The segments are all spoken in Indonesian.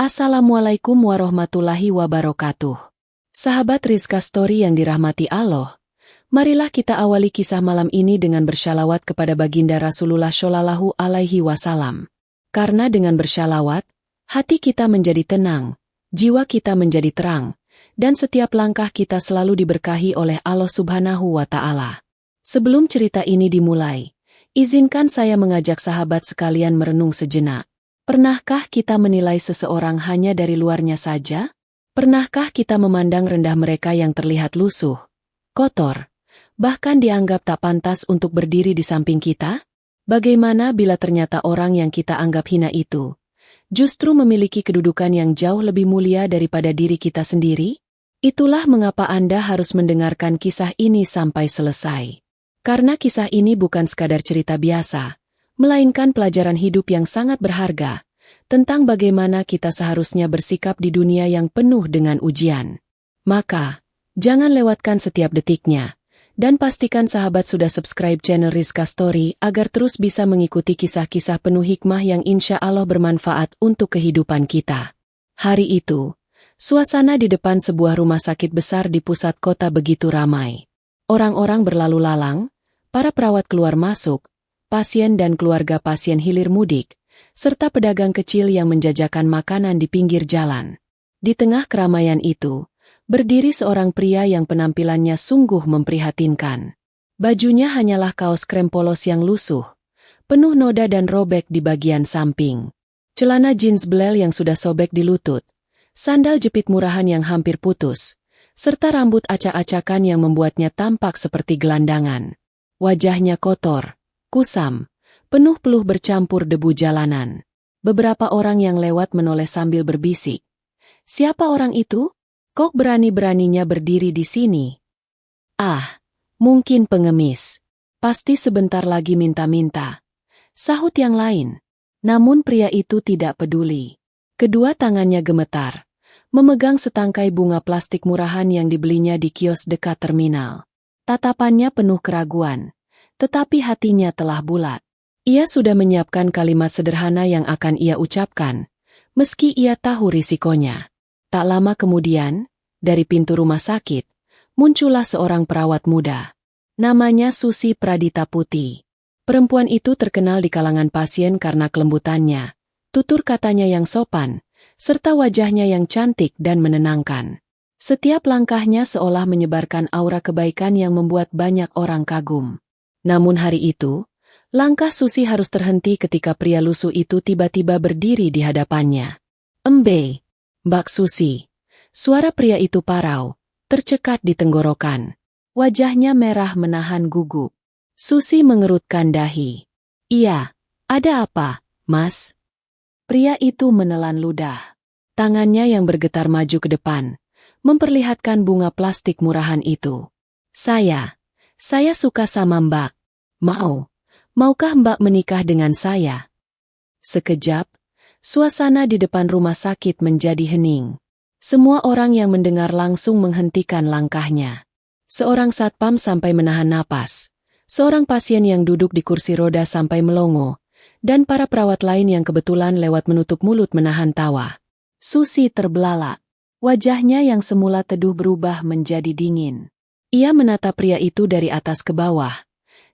Assalamualaikum warahmatullahi wabarakatuh. Sahabat Rizka Story yang dirahmati Allah, marilah kita awali kisah malam ini dengan bersyalawat kepada baginda Rasulullah Shallallahu Alaihi Wasallam. Karena dengan bersyalawat, hati kita menjadi tenang, jiwa kita menjadi terang, dan setiap langkah kita selalu diberkahi oleh Allah Subhanahu wa Ta'ala. Sebelum cerita ini dimulai, izinkan saya mengajak sahabat sekalian merenung sejenak. Pernahkah kita menilai seseorang hanya dari luarnya saja? Pernahkah kita memandang rendah mereka yang terlihat lusuh, kotor, bahkan dianggap tak pantas untuk berdiri di samping kita? Bagaimana bila ternyata orang yang kita anggap hina itu justru memiliki kedudukan yang jauh lebih mulia daripada diri kita sendiri? Itulah mengapa Anda harus mendengarkan kisah ini sampai selesai. Karena kisah ini bukan sekadar cerita biasa, melainkan pelajaran hidup yang sangat berharga tentang bagaimana kita seharusnya bersikap di dunia yang penuh dengan ujian. Maka, jangan lewatkan setiap detiknya, dan pastikan sahabat sudah subscribe channel Rizka Story agar terus bisa mengikuti kisah-kisah penuh hikmah yang insya Allah bermanfaat untuk kehidupan kita. Hari itu, suasana di depan sebuah rumah sakit besar di pusat kota begitu ramai. Orang-orang berlalu lalang, para perawat keluar masuk, pasien dan keluarga pasien hilir mudik, serta pedagang kecil yang menjajakan makanan di pinggir jalan. Di tengah keramaian itu, berdiri seorang pria yang penampilannya sungguh memprihatinkan. Bajunya hanyalah kaos krem polos yang lusuh, penuh noda dan robek di bagian samping. Celana jeans belel yang sudah sobek di lutut, sandal jepit murahan yang hampir putus, serta rambut acak-acakan yang membuatnya tampak seperti gelandangan. Wajahnya kotor, kusam, penuh peluh bercampur debu jalanan. Beberapa orang yang lewat menoleh sambil berbisik. Siapa orang itu? Kok berani-beraninya berdiri di sini? Ah, mungkin pengemis. Pasti sebentar lagi minta-minta. Sahut yang lain. Namun pria itu tidak peduli. Kedua tangannya gemetar, memegang setangkai bunga plastik murahan yang dibelinya di kios dekat terminal. Tatapannya penuh keraguan, tetapi hatinya telah bulat. Ia sudah menyiapkan kalimat sederhana yang akan ia ucapkan, meski ia tahu risikonya. Tak lama kemudian, dari pintu rumah sakit, muncullah seorang perawat muda. Namanya Susi Pradita Putih. Perempuan itu terkenal di kalangan pasien karena kelembutannya, tutur katanya yang sopan, serta wajahnya yang cantik dan menenangkan. Setiap langkahnya seolah menyebarkan aura kebaikan yang membuat banyak orang kagum. Namun hari itu, langkah Susi harus terhenti ketika pria lusuh itu tiba-tiba berdiri di hadapannya. "Embe, Mbak Susi." Suara pria itu parau, tercekat di tenggorokan. Wajahnya merah menahan gugup. Susi mengerutkan dahi. "Iya, ada apa, Mas?" Pria itu menelan ludah. Tangannya yang bergetar maju ke depan, memperlihatkan bunga plastik murahan itu. Saya suka sama Mbak. Maukah Mbak menikah dengan saya?" Sekejap, suasana di depan rumah sakit menjadi hening. Semua orang yang mendengar langsung menghentikan langkahnya. Seorang satpam sampai menahan napas, seorang pasien yang duduk di kursi roda sampai melongo, dan para perawat lain yang kebetulan lewat menutup mulut menahan tawa. Susi terbelalak. Wajahnya yang semula teduh berubah menjadi dingin. Ia menatap pria itu dari atas ke bawah,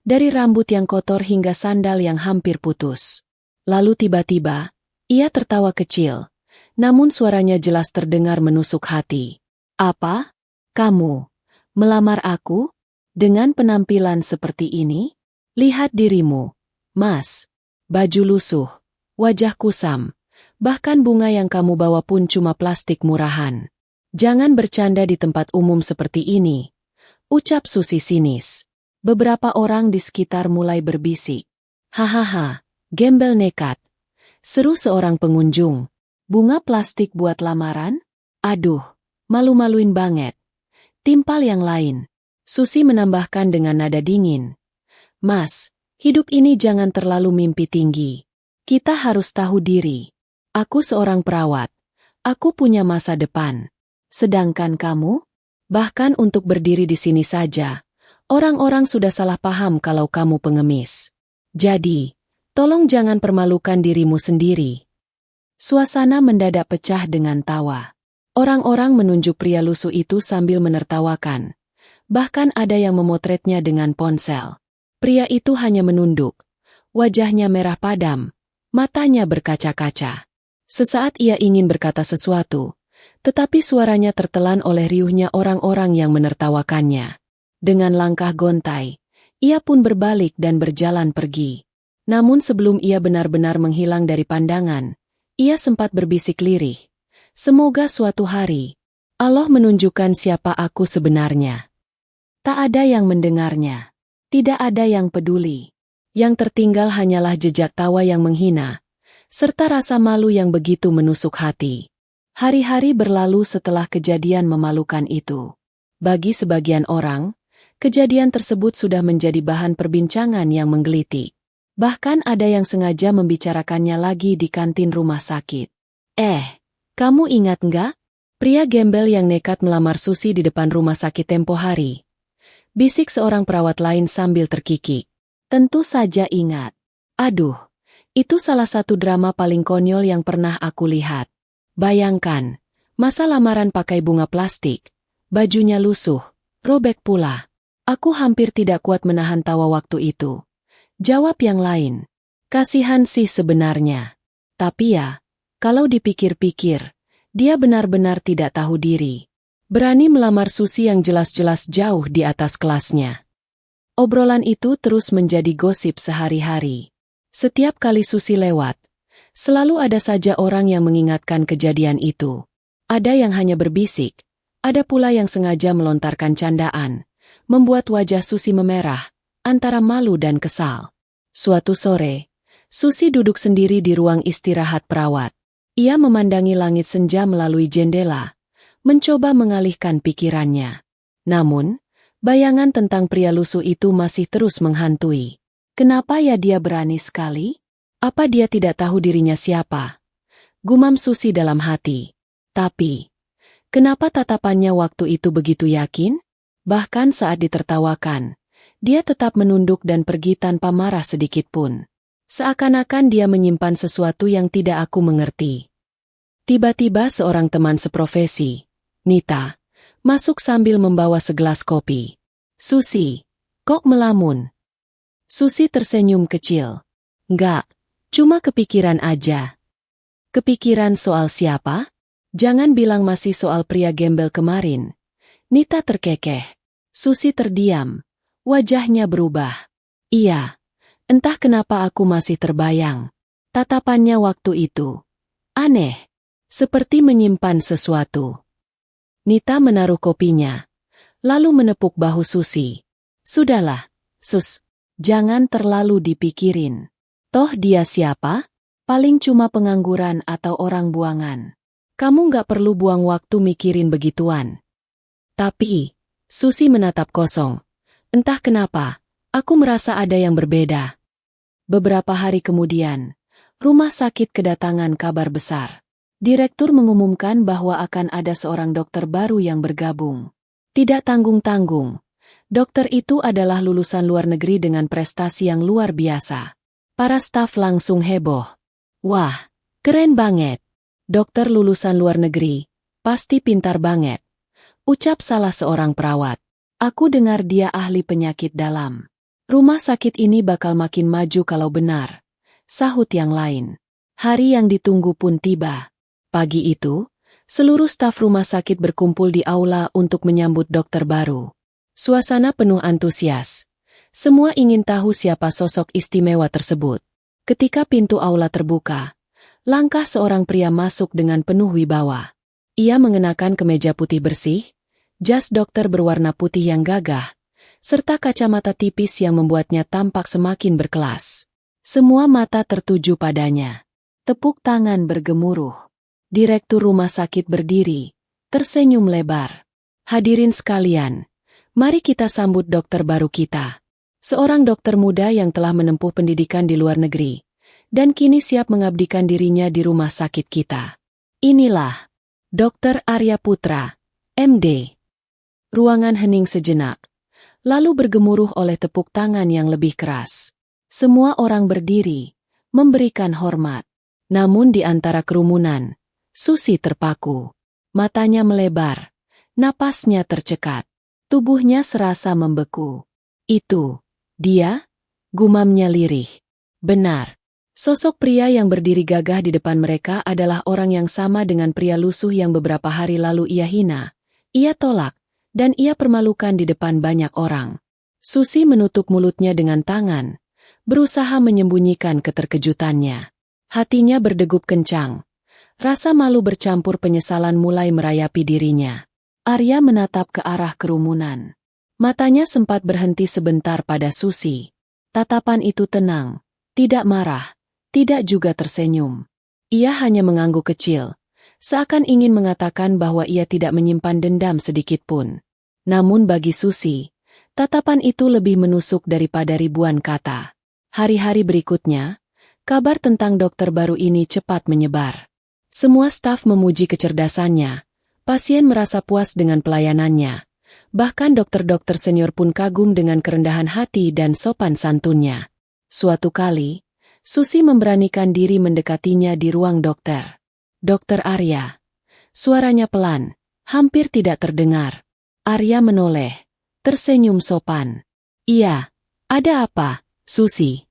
dari rambut yang kotor hingga sandal yang hampir putus. Lalu tiba-tiba, ia tertawa kecil, namun suaranya jelas terdengar menusuk hati. "Apa? Kamu melamar aku? Dengan penampilan seperti ini? Lihat dirimu, Mas. Baju lusuh, wajah kusam. Bahkan bunga yang kamu bawa pun cuma plastik murahan. Jangan bercanda di tempat umum seperti ini," ucap Susi sinis. Beberapa orang di sekitar mulai berbisik. "Hahaha, gembel nekat," seru seorang pengunjung. "Bunga plastik buat lamaran? Aduh, malu-maluin banget." Timpal yang lain. Susi menambahkan dengan nada dingin. "Mas, hidup ini jangan terlalu mimpi tinggi. Kita harus tahu diri. Aku seorang perawat. Aku punya masa depan. Sedangkan kamu? Bahkan untuk berdiri di sini saja, orang-orang sudah salah paham kalau kamu pengemis. Jadi, tolong jangan permalukan dirimu sendiri." Suasana mendadak pecah dengan tawa. Orang-orang menunjuk pria lusuh itu sambil menertawakan. Bahkan ada yang memotretnya dengan ponsel. Pria itu hanya menunduk. Wajahnya merah padam. Matanya berkaca-kaca. Sesaat ia ingin berkata sesuatu, tetapi suaranya tertelan oleh riuhnya orang-orang yang menertawakannya. Dengan langkah gontai, ia pun berbalik dan berjalan pergi. Namun sebelum ia benar-benar menghilang dari pandangan, ia sempat berbisik lirih. Semoga suatu hari, Allah menunjukkan siapa aku sebenarnya. Tak ada yang mendengarnya. Tidak ada yang peduli. Yang tertinggal hanyalah jejak tawa yang menghina, serta rasa malu yang begitu menusuk hati. Hari-hari berlalu setelah kejadian memalukan itu. Bagi sebagian orang, kejadian tersebut sudah menjadi bahan perbincangan yang menggelitik. Bahkan ada yang sengaja membicarakannya lagi di kantin rumah sakit. Kamu ingat nggak? Pria gembel yang nekat melamar Susi di depan rumah sakit tempo hari. Bisik seorang perawat lain sambil terkikik. Tentu saja ingat. Aduh, itu salah satu drama paling konyol yang pernah aku lihat. Bayangkan, masa lamaran pakai bunga plastik, bajunya lusuh, robek pula. Aku hampir tidak kuat menahan tawa waktu itu. Jawab yang lain. Kasihan sih sebenarnya. Tapi ya, kalau dipikir-pikir, dia benar-benar tidak tahu diri. Berani melamar Susi yang jelas-jelas jauh di atas kelasnya. Obrolan itu terus menjadi gosip sehari-hari. Setiap kali Susi lewat, selalu ada saja orang yang mengingatkan kejadian itu. Ada yang hanya berbisik, ada pula yang sengaja melontarkan candaan, membuat wajah Susi memerah, antara malu dan kesal. Suatu sore, Susi duduk sendiri di ruang istirahat perawat. Ia memandangi langit senja melalui jendela, mencoba mengalihkan pikirannya. Namun, bayangan tentang pria lusuh itu masih terus menghantui. Kenapa ya dia berani sekali? Apa dia tidak tahu dirinya siapa? Gumam Susi dalam hati. Tapi, kenapa tatapannya waktu itu begitu yakin? Bahkan saat ditertawakan, dia tetap menunduk dan pergi tanpa marah sedikit pun. Seakan-akan dia menyimpan sesuatu yang tidak aku mengerti. Tiba-tiba seorang teman seprofesi, Nita, masuk sambil membawa segelas kopi. Susi, kok melamun? Susi tersenyum kecil. Enggak, cuma kepikiran aja. Kepikiran soal siapa? Jangan bilang masih soal pria gembel kemarin. Nita terkekeh. Susi terdiam. Wajahnya berubah. Iya, entah kenapa aku masih terbayang. Tatapannya waktu itu. Aneh. Seperti menyimpan sesuatu. Nita menaruh kopinya. Lalu menepuk bahu Susi. Sudahlah, Sus. Jangan terlalu dipikirin. Toh dia siapa? Paling cuma pengangguran atau orang buangan. Kamu nggak perlu buang waktu mikirin begituan. Tapi, Susi menatap kosong. Entah kenapa, aku merasa ada yang berbeda. Beberapa hari kemudian, rumah sakit kedatangan kabar besar. Direktur mengumumkan bahwa akan ada seorang dokter baru yang bergabung. Tidak tanggung-tanggung. Dokter itu adalah lulusan luar negeri dengan prestasi yang luar biasa. Para staf langsung heboh. Wah, keren banget. Dokter lulusan luar negeri, pasti pintar banget. Ucap salah seorang perawat. Aku dengar dia ahli penyakit dalam. Rumah sakit ini bakal makin maju kalau benar. Sahut yang lain. Hari yang ditunggu pun tiba. Pagi itu, seluruh staf rumah sakit berkumpul di aula untuk menyambut dokter baru. Suasana penuh antusias. Semua ingin tahu siapa sosok istimewa tersebut. Ketika pintu aula terbuka, langkah seorang pria masuk dengan penuh wibawa. Ia mengenakan kemeja putih bersih, jas dokter berwarna putih yang gagah, serta kacamata tipis yang membuatnya tampak semakin berkelas. Semua mata tertuju padanya. Tepuk tangan bergemuruh. Direktur rumah sakit berdiri, tersenyum lebar. Hadirin sekalian, mari kita sambut dokter baru kita. Seorang dokter muda yang telah menempuh pendidikan di luar negeri, dan kini siap mengabdikan dirinya di rumah sakit kita. Inilah, Dr. Arya Putra, MD. Ruangan hening sejenak, lalu bergemuruh oleh tepuk tangan yang lebih keras. Semua orang berdiri, memberikan hormat. Namun di antara kerumunan, Susi terpaku. Matanya melebar, napasnya tercekat, tubuhnya serasa membeku. Itu, dia? Gumamnya lirih. Benar. Sosok pria yang berdiri gagah di depan mereka adalah orang yang sama dengan pria lusuh yang beberapa hari lalu ia hina, ia tolak, dan ia permalukan di depan banyak orang. Susi menutup mulutnya dengan tangan, berusaha menyembunyikan keterkejutannya. Hatinya berdegup kencang. Rasa malu bercampur penyesalan mulai merayapi dirinya. Arya menatap ke arah kerumunan. Matanya sempat berhenti sebentar pada Susi. Tatapan itu tenang, tidak marah, tidak juga tersenyum. Ia hanya mengangguk kecil, seakan ingin mengatakan bahwa ia tidak menyimpan dendam sedikitpun. Namun bagi Susi, tatapan itu lebih menusuk daripada ribuan kata. Hari-hari berikutnya, kabar tentang dokter baru ini cepat menyebar. Semua staf memuji kecerdasannya, pasien merasa puas dengan pelayanannya, bahkan dokter-dokter senior pun kagum dengan kerendahan hati dan sopan santunnya. Suatu kali, Susi memberanikan diri mendekatinya di ruang dokter. "Dokter Arya." Suaranya pelan, hampir tidak terdengar. Arya menoleh, tersenyum sopan. "Iya, ada apa, Susi?"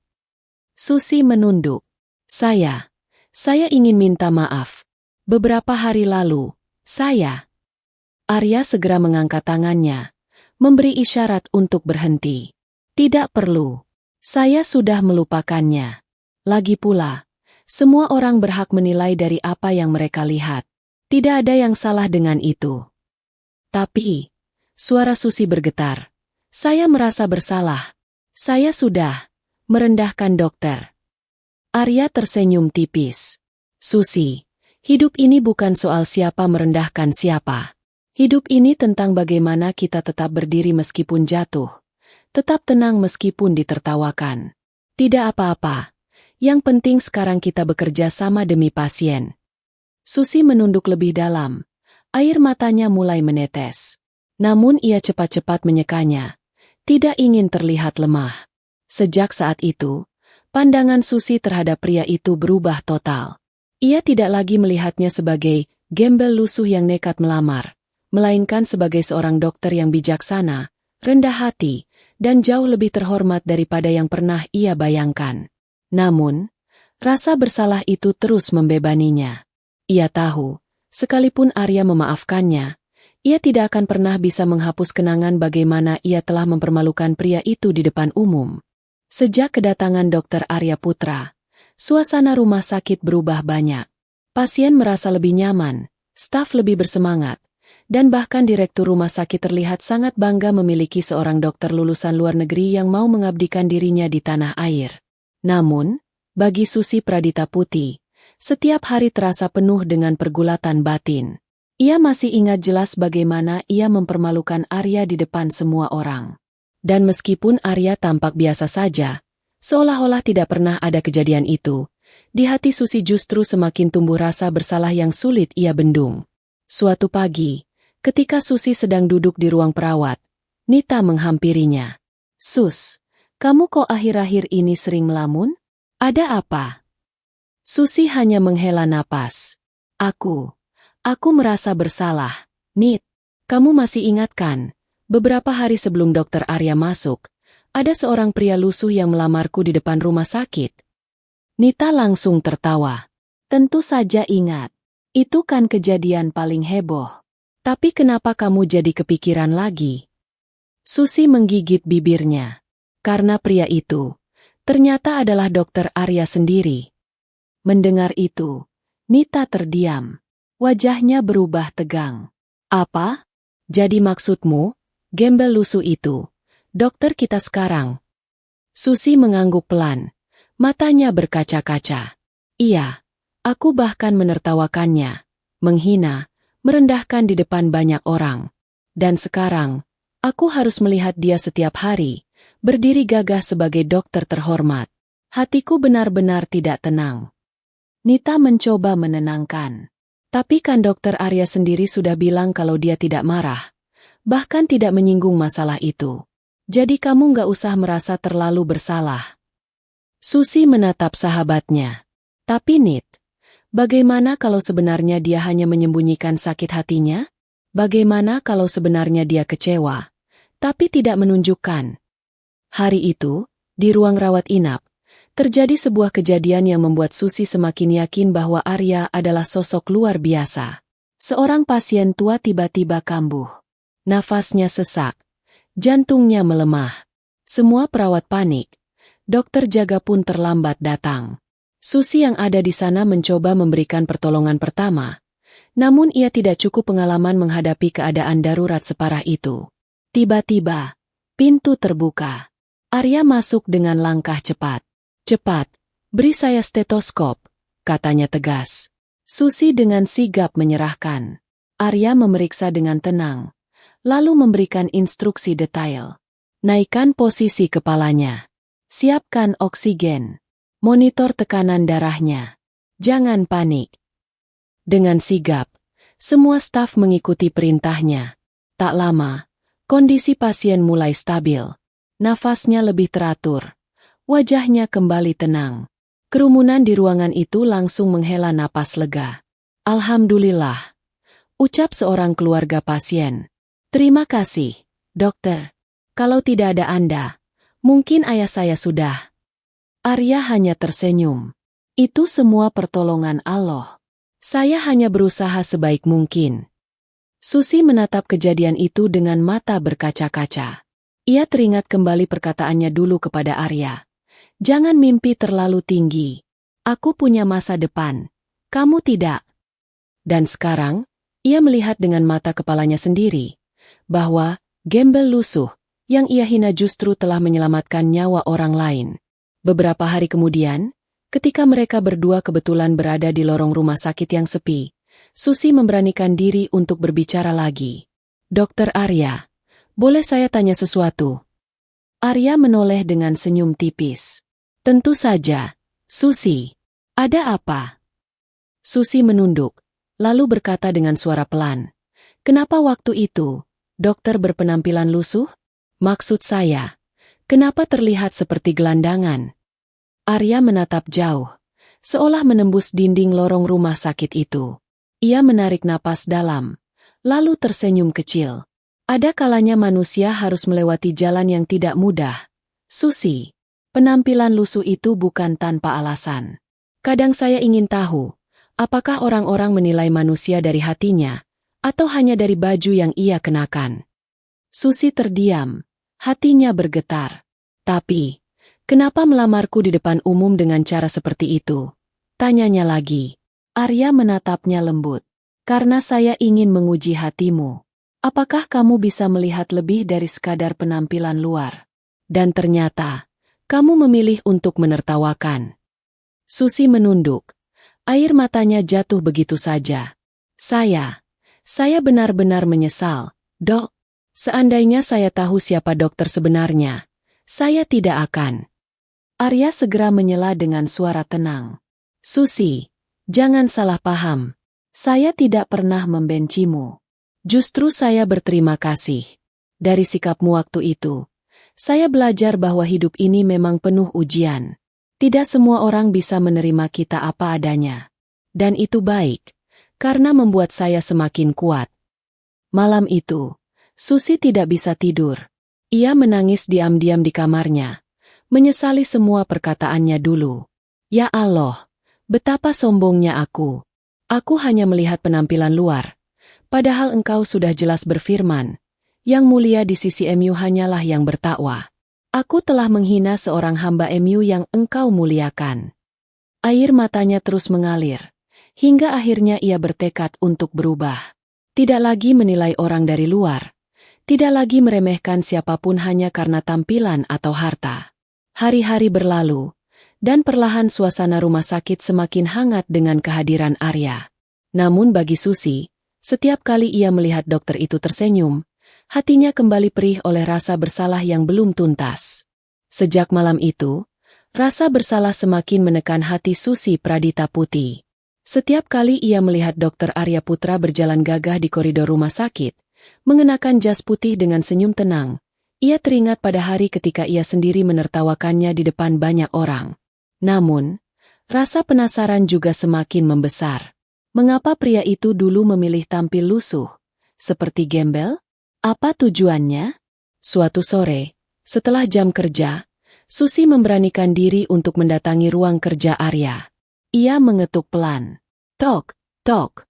Susi menunduk. Saya ingin minta maaf. Beberapa hari lalu, saya..." Arya segera mengangkat tangannya, memberi isyarat untuk berhenti. "Tidak perlu. Saya sudah melupakannya. Lagi pula, semua orang berhak menilai dari apa yang mereka lihat. Tidak ada yang salah dengan itu." Tapi, suara Susi bergetar. "Saya merasa bersalah. Saya sudah merendahkan dokter." Arya tersenyum tipis. "Susi, hidup ini bukan soal siapa merendahkan siapa. Hidup ini tentang bagaimana kita tetap berdiri meskipun jatuh, tetap tenang meskipun ditertawakan. Tidak apa-apa. Yang penting sekarang kita bekerja sama demi pasien." Susi menunduk lebih dalam. Air matanya mulai menetes. Namun ia cepat-cepat menyekanya. Tidak ingin terlihat lemah. Sejak saat itu, pandangan Susi terhadap pria itu berubah total. Ia tidak lagi melihatnya sebagai gembel lusuh yang nekat melamar, melainkan sebagai seorang dokter yang bijaksana, rendah hati, dan jauh lebih terhormat daripada yang pernah ia bayangkan. Namun, rasa bersalah itu terus membebaninya. Ia tahu, sekalipun Arya memaafkannya, ia tidak akan pernah bisa menghapus kenangan bagaimana ia telah mempermalukan pria itu di depan umum. Sejak kedatangan Dokter Arya Putra, suasana rumah sakit berubah banyak. Pasien merasa lebih nyaman, staf lebih bersemangat, dan bahkan direktur rumah sakit terlihat sangat bangga memiliki seorang dokter lulusan luar negeri yang mau mengabdikan dirinya di tanah air. Namun, bagi Susi Pradita Putih, setiap hari terasa penuh dengan pergulatan batin. Ia masih ingat jelas bagaimana ia mempermalukan Arya di depan semua orang. Dan meskipun Arya tampak biasa saja, seolah-olah tidak pernah ada kejadian itu, di hati Susi justru semakin tumbuh rasa bersalah yang sulit ia bendung. Suatu pagi, ketika Susi sedang duduk di ruang perawat, Nita menghampirinya. "Sus, kamu kok akhir-akhir ini sering melamun? Ada apa?" Susi hanya menghela napas. Aku merasa bersalah. Nit, kamu masih ingat kan? Beberapa hari sebelum Dokter Arya masuk, ada seorang pria lusuh yang melamarku di depan rumah sakit." Nita langsung tertawa. "Tentu saja ingat. Itu kan kejadian paling heboh. Tapi kenapa kamu jadi kepikiran lagi?" Susi menggigit bibirnya. Karena pria itu ternyata adalah Dokter Arya sendiri. Mendengar itu, Nita terdiam. Wajahnya berubah tegang. "Apa? Jadi maksudmu, gembel lusuh itu dokter kita sekarang?" Susi mengangguk pelan. Matanya berkaca-kaca. "Iya, aku bahkan menertawakannya, menghina, merendahkan di depan banyak orang. Dan sekarang, aku harus melihat dia setiap hari, berdiri gagah sebagai dokter terhormat. Hatiku benar-benar tidak tenang." Nita mencoba menenangkan. "Tapi kan Dokter Arya sendiri sudah bilang kalau dia tidak marah, bahkan tidak menyinggung masalah itu. Jadi kamu nggak usah merasa terlalu bersalah." Susi menatap sahabatnya. "Tapi Nit, Bagaimana kalau sebenarnya dia hanya menyembunyikan sakit hatinya? Bagaimana kalau sebenarnya dia kecewa, tapi tidak menunjukkan? Hari itu, di ruang rawat inap, terjadi sebuah kejadian yang membuat Susi semakin yakin bahwa Arya adalah sosok luar biasa. Seorang pasien tua tiba-tiba kambuh. Nafasnya sesak, jantungnya melemah. Semua perawat panik. Dokter jaga pun terlambat datang. Susi yang ada di sana mencoba memberikan pertolongan pertama. Namun ia tidak cukup pengalaman menghadapi keadaan darurat separah itu. Tiba-tiba, pintu terbuka. Arya masuk dengan langkah cepat. "Cepat, beri saya stetoskop," katanya tegas. Susi dengan sigap menyerahkan. Arya memeriksa dengan tenang, lalu memberikan instruksi detail. "Naikkan posisi kepalanya. Siapkan oksigen. Monitor tekanan darahnya. Jangan panik." Dengan sigap, semua staf mengikuti perintahnya. Tak lama, kondisi pasien mulai stabil. Nafasnya lebih teratur. Wajahnya kembali tenang. Kerumunan di ruangan itu langsung menghela napas lega. "Alhamdulillah," ucap seorang keluarga pasien. "Terima kasih, dokter. Kalau tidak ada Anda, mungkin ayah saya sudah..." Arya hanya tersenyum. "Itu semua pertolongan Allah. Saya hanya berusaha sebaik mungkin." Susi menatap kejadian itu dengan mata berkaca-kaca. Ia teringat kembali perkataannya dulu kepada Arya. "Jangan mimpi terlalu tinggi. Aku punya masa depan. Kamu tidak." Dan sekarang, ia melihat dengan mata kepalanya sendiri, bahwa gembel lusuh yang ia hina justru telah menyelamatkan nyawa orang lain. Beberapa hari kemudian, ketika mereka berdua kebetulan berada di lorong rumah sakit yang sepi, Susi memberanikan diri untuk berbicara lagi. "Dokter Arya, boleh saya tanya sesuatu?" Arya menoleh dengan senyum tipis. "Tentu saja, Susi. Ada apa?" Susi menunduk, lalu berkata dengan suara pelan. "Kenapa waktu itu, dokter berpenampilan lusuh? Maksud saya, kenapa terlihat seperti gelandangan?" Arya menatap jauh, seolah menembus dinding lorong rumah sakit itu. Ia menarik napas dalam, lalu tersenyum kecil. "Ada kalanya manusia harus melewati jalan yang tidak mudah, Susi. Penampilan lusuh itu bukan tanpa alasan. Kadang saya ingin tahu, apakah orang-orang menilai manusia dari hatinya, atau hanya dari baju yang ia kenakan?" Susi terdiam, hatinya bergetar. "Tapi, kenapa melamarku di depan umum dengan cara seperti itu?" tanyanya lagi. Arya menatapnya lembut. "Karena saya ingin menguji hatimu. Apakah kamu bisa melihat lebih dari sekadar penampilan luar? Dan ternyata, kamu memilih untuk menertawakan." Susi menunduk. Air matanya jatuh begitu saja. Saya benar-benar menyesal, Dok. Seandainya saya tahu siapa dokter sebenarnya, saya tidak akan..." Arya segera menyela dengan suara tenang. "Susi, jangan salah paham. Saya tidak pernah membencimu. Justru saya berterima kasih. Dari sikapmu waktu itu, saya belajar bahwa hidup ini memang penuh ujian. Tidak semua orang bisa menerima kita apa adanya. Dan itu baik, karena membuat saya semakin kuat." Malam itu, Susi tidak bisa tidur. Ia menangis diam-diam di kamarnya, menyesali semua perkataannya dulu. "Ya Allah, betapa sombongnya aku. Aku hanya melihat penampilan luar. Padahal Engkau sudah jelas berfirman, yang mulia di sisi MU hanyalah yang bertakwa. Aku telah menghina seorang hamba MU yang Engkau muliakan." Air matanya terus mengalir, hingga akhirnya ia bertekad untuk berubah. Tidak lagi menilai orang dari luar. Tidak lagi meremehkan siapapun hanya karena tampilan atau harta. Hari-hari berlalu, dan perlahan suasana rumah sakit semakin hangat dengan kehadiran Arya. Namun bagi Susi, setiap kali ia melihat dokter itu tersenyum, hatinya kembali perih oleh rasa bersalah yang belum tuntas. Sejak malam itu, rasa bersalah semakin menekan hati Susi Pradita Putih. Setiap kali ia melihat dokter Arya Putra berjalan gagah di koridor rumah sakit, mengenakan jas putih dengan senyum tenang, ia teringat pada hari ketika ia sendiri menertawakannya di depan banyak orang. Namun, Rasa penasaran juga semakin membesar. Mengapa pria itu dulu memilih tampil lusuh, seperti gembel? Apa tujuannya? Suatu sore, setelah jam kerja, Susi memberanikan diri untuk mendatangi ruang kerja Arya. Ia mengetuk pelan. Tok, tok.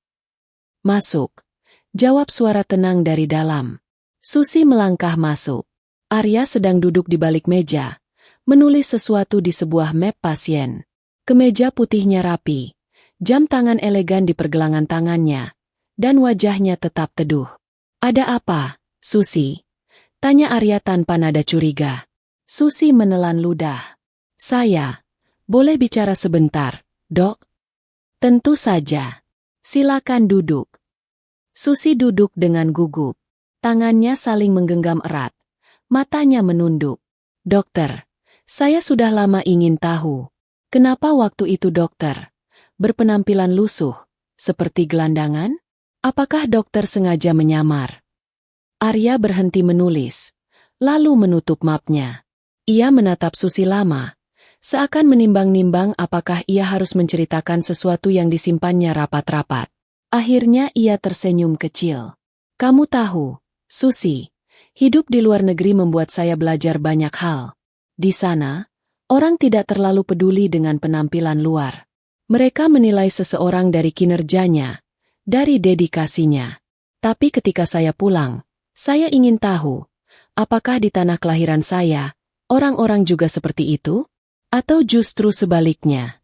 Masuk. Jawab suara tenang dari dalam. Susi melangkah masuk. Arya sedang duduk di balik meja, menulis sesuatu di sebuah map pasien. Kemeja putihnya rapi, jam tangan elegan di pergelangan tangannya, dan wajahnya tetap teduh. Ada apa, Susi? Tanya Arya tanpa nada curiga. Susi menelan ludah. Saya, boleh bicara sebentar, Dok? Tentu saja. Silakan duduk. Susi duduk dengan gugup. Tangannya saling menggenggam erat. Matanya menunduk. Dokter, saya sudah lama ingin tahu. Kenapa waktu itu dokter berpenampilan lusuh, seperti gelandangan? Apakah dokter sengaja menyamar? Arya berhenti menulis, lalu menutup mapnya. Ia menatap Susi lama, seakan menimbang-nimbang apakah ia harus menceritakan sesuatu yang disimpannya rapat-rapat. Akhirnya ia tersenyum kecil. Kamu tahu, Susi, hidup di luar negeri membuat saya belajar banyak hal. Di sana, orang tidak terlalu peduli dengan penampilan luar. Mereka menilai seseorang dari kinerjanya, dari dedikasinya. Tapi ketika saya pulang, saya ingin tahu, apakah di tanah kelahiran saya, orang-orang juga seperti itu? Atau justru sebaliknya?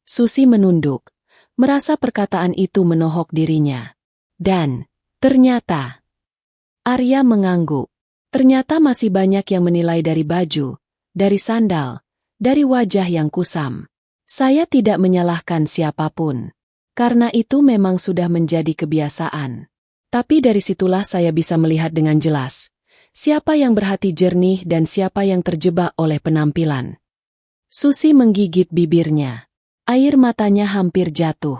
Susi menunduk, merasa perkataan itu menohok dirinya. Dan, ternyata, Arya mengangguk. Ternyata masih banyak yang menilai dari baju, dari sandal, dari wajah yang kusam. Saya tidak menyalahkan siapapun. Karena itu memang sudah menjadi kebiasaan. Tapi dari situlah saya bisa melihat dengan jelas. Siapa yang berhati jernih dan siapa yang terjebak oleh penampilan. Susi menggigit bibirnya. Air matanya hampir jatuh.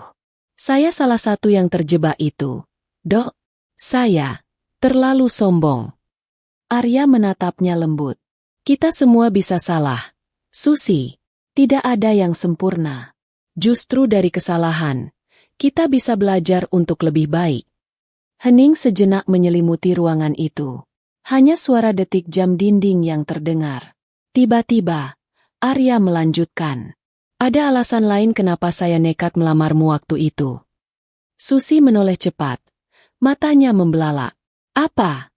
Saya salah satu yang terjebak itu. Dok, saya terlalu sombong. Arya menatapnya lembut. Kita semua bisa salah. Susi, tidak ada yang sempurna. Justru dari kesalahan, kita bisa belajar untuk lebih baik. Hening sejenak menyelimuti ruangan itu. Hanya suara detik jam dinding yang terdengar. Tiba-tiba, Arya melanjutkan. Ada alasan lain kenapa saya nekat melamarmu waktu itu. Susi menoleh cepat. Matanya membelalak. Apa?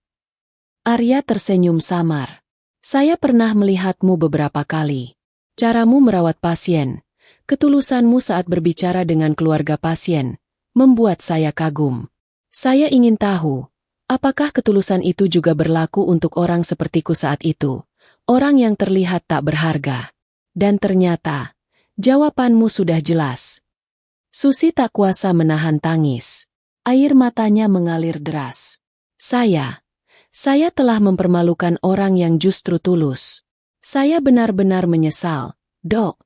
Arya tersenyum samar. Saya pernah melihatmu beberapa kali. Caramu merawat pasien, ketulusanmu saat berbicara dengan keluarga pasien, membuat saya kagum. Saya ingin tahu, apakah ketulusan itu juga berlaku untuk orang sepertiku saat itu, orang yang terlihat tak berharga. Dan ternyata, jawabanmu sudah jelas. Susi tak kuasa menahan tangis. Air matanya mengalir deras. Saya telah mempermalukan orang yang justru tulus. Saya benar-benar menyesal, Dok.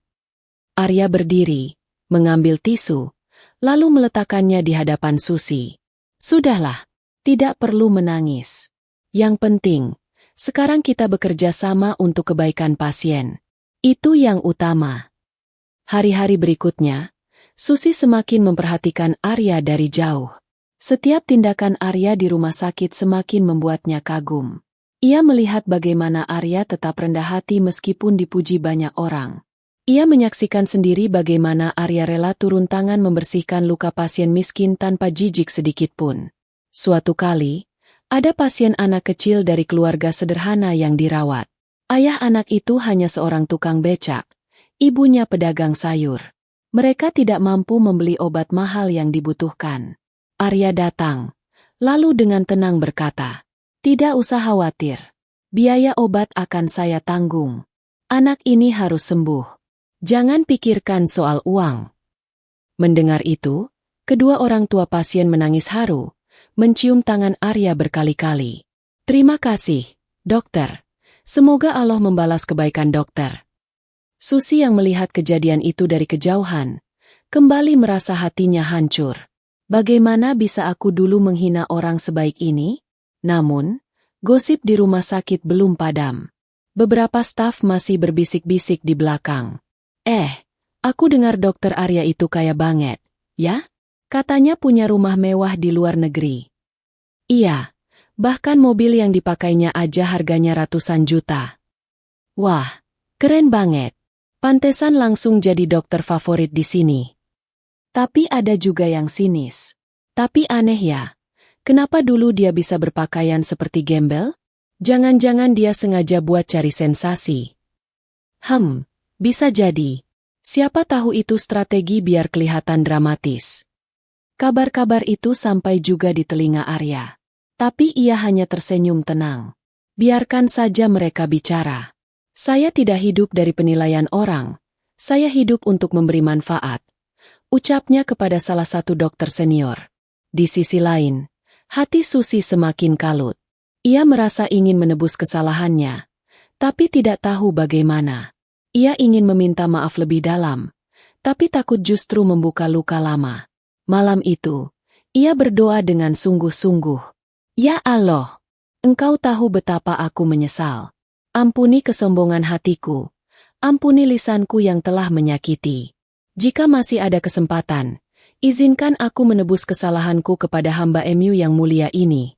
Arya berdiri, mengambil tisu, lalu meletakkannya di hadapan Susi. Sudahlah, tidak perlu menangis. Yang penting, sekarang kita bekerja sama untuk kebaikan pasien. Itu yang utama. Hari-hari berikutnya, Susi semakin memperhatikan Arya dari jauh. Setiap tindakan Arya di rumah sakit semakin membuatnya kagum. Ia melihat bagaimana Arya tetap rendah hati meskipun dipuji banyak orang. Ia menyaksikan sendiri bagaimana Arya rela turun tangan membersihkan luka pasien miskin tanpa jijik sedikitpun. Suatu kali, ada pasien anak kecil dari keluarga sederhana yang dirawat. Ayah anak itu hanya seorang tukang becak, ibunya pedagang sayur. Mereka tidak mampu membeli obat mahal yang dibutuhkan. Arya datang, lalu dengan tenang berkata, "Tidak usah khawatir. Biaya obat akan saya tanggung. Anak ini harus sembuh. Jangan pikirkan soal uang." Mendengar itu, kedua orang tua pasien menangis haru, mencium tangan Arya berkali-kali. "Terima kasih, dokter. Semoga Allah membalas kebaikan dokter." Susi yang melihat kejadian itu dari kejauhan, kembali merasa hatinya hancur. Bagaimana bisa aku dulu menghina orang sebaik ini? Namun, gosip di rumah sakit belum padam. Beberapa staf masih berbisik-bisik di belakang. Aku dengar dokter Arya itu kaya banget, ya? Katanya punya rumah mewah di luar negeri. Iya, bahkan mobil yang dipakainya aja harganya ratusan juta. Wah, keren banget. Pantesan langsung jadi dokter favorit di sini. Tapi ada juga yang sinis. Tapi aneh ya, kenapa dulu dia bisa berpakaian seperti gembel? Jangan-jangan dia sengaja buat cari sensasi. Bisa jadi. Siapa tahu itu strategi biar kelihatan dramatis. Kabar-kabar itu sampai juga di telinga Arya. Tapi ia hanya tersenyum tenang. Biarkan saja mereka bicara. Saya tidak hidup dari penilaian orang. Saya hidup untuk memberi manfaat. Ucapnya kepada salah satu dokter senior. Di sisi lain, hati Susi semakin kalut. Ia merasa ingin menebus kesalahannya, tapi tidak tahu bagaimana. Ia ingin meminta maaf lebih dalam, tapi takut justru membuka luka lama. Malam itu, ia berdoa dengan sungguh-sungguh. Ya Allah, Engkau tahu betapa aku menyesal. Ampuni kesombongan hatiku. Ampuni lisanku yang telah menyakiti. Jika masih ada kesempatan, izinkan aku menebus kesalahanku kepada hamba MU yang mulia ini.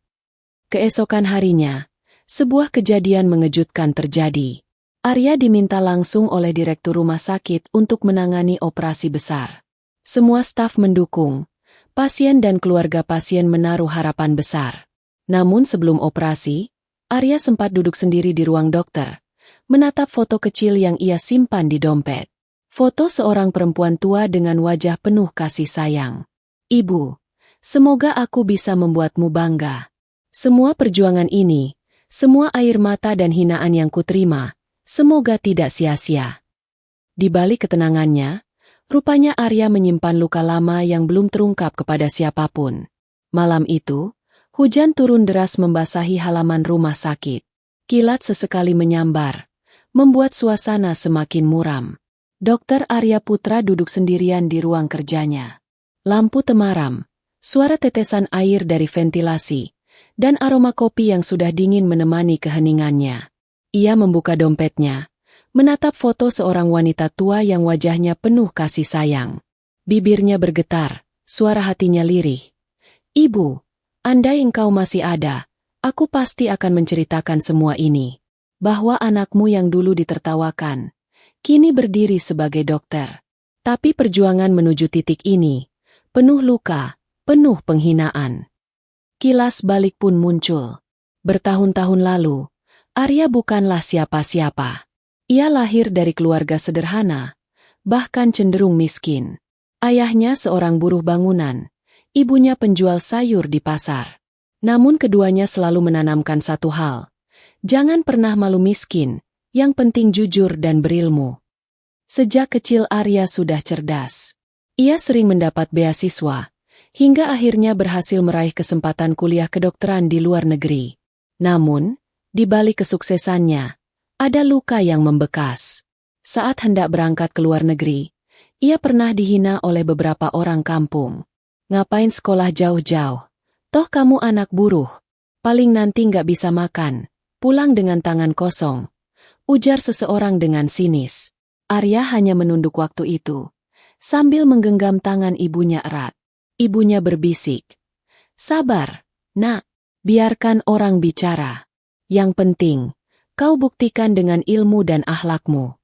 Keesokan harinya, sebuah kejadian mengejutkan terjadi. Arya diminta langsung oleh direktur rumah sakit untuk menangani operasi besar. Semua staf mendukung. Pasien dan keluarga pasien menaruh harapan besar. Namun sebelum operasi, Arya sempat duduk sendiri di ruang dokter, menatap foto kecil yang ia simpan di dompet. Foto seorang perempuan tua dengan wajah penuh kasih sayang. Ibu, semoga aku bisa membuatmu bangga. Semua perjuangan ini, semua air mata dan hinaan yang kuterima, semoga tidak sia-sia. Di balik ketenangannya, rupanya Arya menyimpan luka lama yang belum terungkap kepada siapapun. Malam itu, hujan turun deras membasahi halaman rumah sakit. Kilat sesekali menyambar, membuat suasana semakin muram. Dokter Arya Putra duduk sendirian di ruang kerjanya. Lampu temaram, suara tetesan air dari ventilasi, dan aroma kopi yang sudah dingin menemani keheningannya. Ia membuka dompetnya, menatap foto seorang wanita tua yang wajahnya penuh kasih sayang. Bibirnya bergetar, suara hatinya lirih. Ibu, andai engkau masih ada, aku pasti akan menceritakan semua ini. Bahwa anakmu yang dulu ditertawakan, kini berdiri sebagai dokter. Tapi perjuangan menuju titik ini, penuh luka, penuh penghinaan. Kilas balik pun muncul. Bertahun-tahun lalu, Arya bukanlah siapa-siapa. Ia lahir dari keluarga sederhana, bahkan cenderung miskin. Ayahnya seorang buruh bangunan, ibunya penjual sayur di pasar. Namun keduanya selalu menanamkan satu hal. Jangan pernah malu miskin, yang penting jujur dan berilmu. Sejak kecil Arya sudah cerdas. Ia sering mendapat beasiswa, hingga akhirnya berhasil meraih kesempatan kuliah kedokteran di luar negeri. Namun, di balik kesuksesannya, ada luka yang membekas. Saat hendak berangkat ke luar negeri, ia pernah dihina oleh beberapa orang kampung. Ngapain sekolah jauh-jauh? Toh kamu anak buruh. Paling nanti nggak bisa makan, pulang dengan tangan kosong. Ujar seseorang dengan sinis. Arya hanya menunduk waktu itu, sambil menggenggam tangan ibunya erat. Ibunya berbisik. Sabar, nak, biarkan orang bicara. Yang penting, kau buktikan dengan ilmu dan akhlakmu.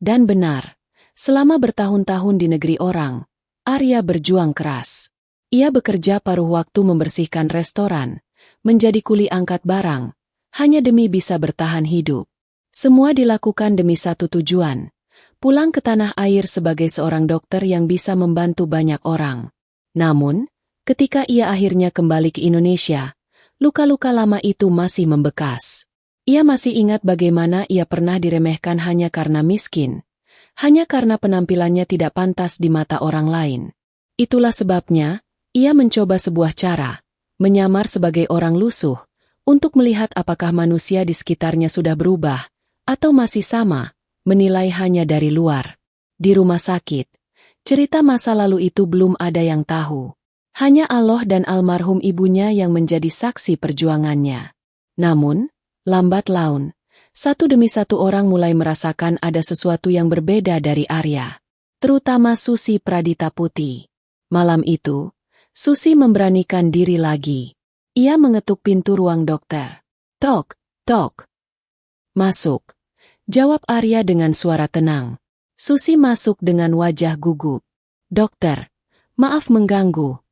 Dan benar, selama bertahun-tahun di negeri orang, Arya berjuang keras. Ia bekerja paruh waktu membersihkan restoran, menjadi kuli angkat barang, hanya demi bisa bertahan hidup. Semua dilakukan demi satu tujuan, pulang ke tanah air sebagai seorang dokter yang bisa membantu banyak orang. Namun, ketika ia akhirnya kembali ke Indonesia, luka-luka lama itu masih membekas. Ia masih ingat bagaimana ia pernah diremehkan hanya karena miskin, hanya karena penampilannya tidak pantas di mata orang lain. Itulah sebabnya, ia mencoba sebuah cara, menyamar sebagai orang lusuh, untuk melihat apakah manusia di sekitarnya sudah berubah, atau masih sama, menilai hanya dari luar. Di rumah sakit, cerita masa lalu itu belum ada yang tahu. Hanya Allah dan almarhum ibunya yang menjadi saksi perjuangannya. Namun, lambat laun, satu demi satu orang mulai merasakan ada sesuatu yang berbeda dari Arya. terutama Susi Pradita Putih. Malam itu, Susi memberanikan diri lagi. Ia mengetuk pintu ruang dokter. Tok, tok. Masuk, jawab Arya dengan suara tenang. Susi masuk dengan wajah gugup. Dokter, maaf mengganggu.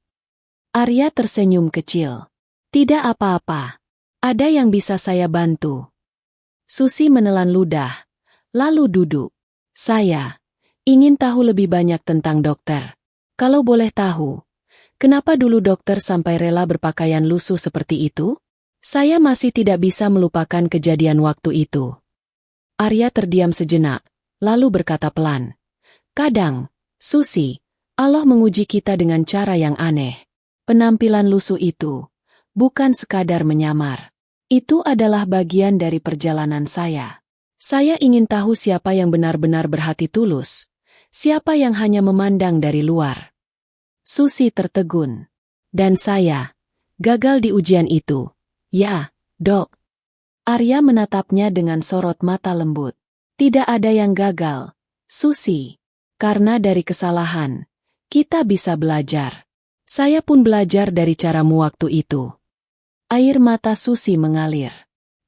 Arya tersenyum kecil. Tidak apa-apa. Ada yang bisa saya bantu. Susi menelan ludah, lalu duduk. Saya ingin tahu lebih banyak tentang dokter. Kalau boleh tahu, kenapa dulu dokter sampai rela berpakaian lusuh seperti itu? Saya masih tidak bisa melupakan kejadian waktu itu. Arya terdiam sejenak, lalu berkata pelan. Kadang, Susi, Allah menguji kita dengan cara yang aneh. Penampilan lusuh itu bukan sekadar menyamar. Itu adalah bagian dari perjalanan saya. Saya ingin tahu siapa yang benar-benar berhati tulus, siapa yang hanya memandang dari luar. Susi tertegun. Dan saya gagal di ujian itu. Ya, dok. Arya menatapnya dengan sorot mata lembut. Tidak ada yang gagal, Susi. Karena dari kesalahan, kita bisa belajar. Saya pun belajar dari caramu waktu itu. Air mata Susi mengalir.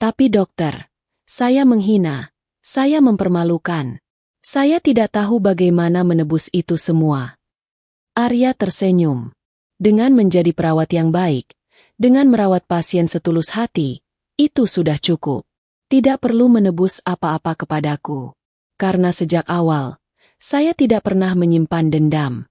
Tapi dokter, saya menghina, saya mempermalukan. Saya tidak tahu bagaimana menebus itu semua. Arya tersenyum. Dengan menjadi perawat yang baik, dengan merawat pasien setulus hati, itu sudah cukup. Tidak perlu menebus apa-apa kepadaku. Karena sejak awal, saya tidak pernah menyimpan dendam.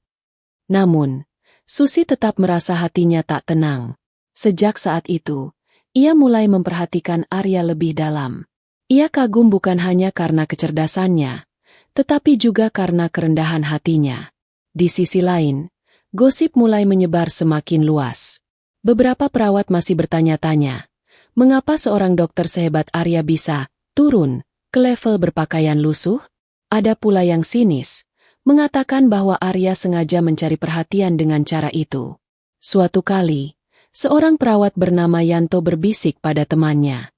Namun, Susi tetap merasa hatinya tak tenang. Sejak saat itu, ia mulai memperhatikan Arya lebih dalam. Ia kagum bukan hanya karena kecerdasannya, tetapi juga karena kerendahan hatinya. Di sisi lain, gosip mulai menyebar semakin luas. Beberapa perawat masih bertanya-tanya, mengapa seorang dokter sehebat Arya bisa turun ke level berpakaian lusuh? Ada pula yang sinis, mengatakan bahwa Arya sengaja mencari perhatian dengan cara itu. Suatu kali, seorang perawat bernama Yanto berbisik pada temannya.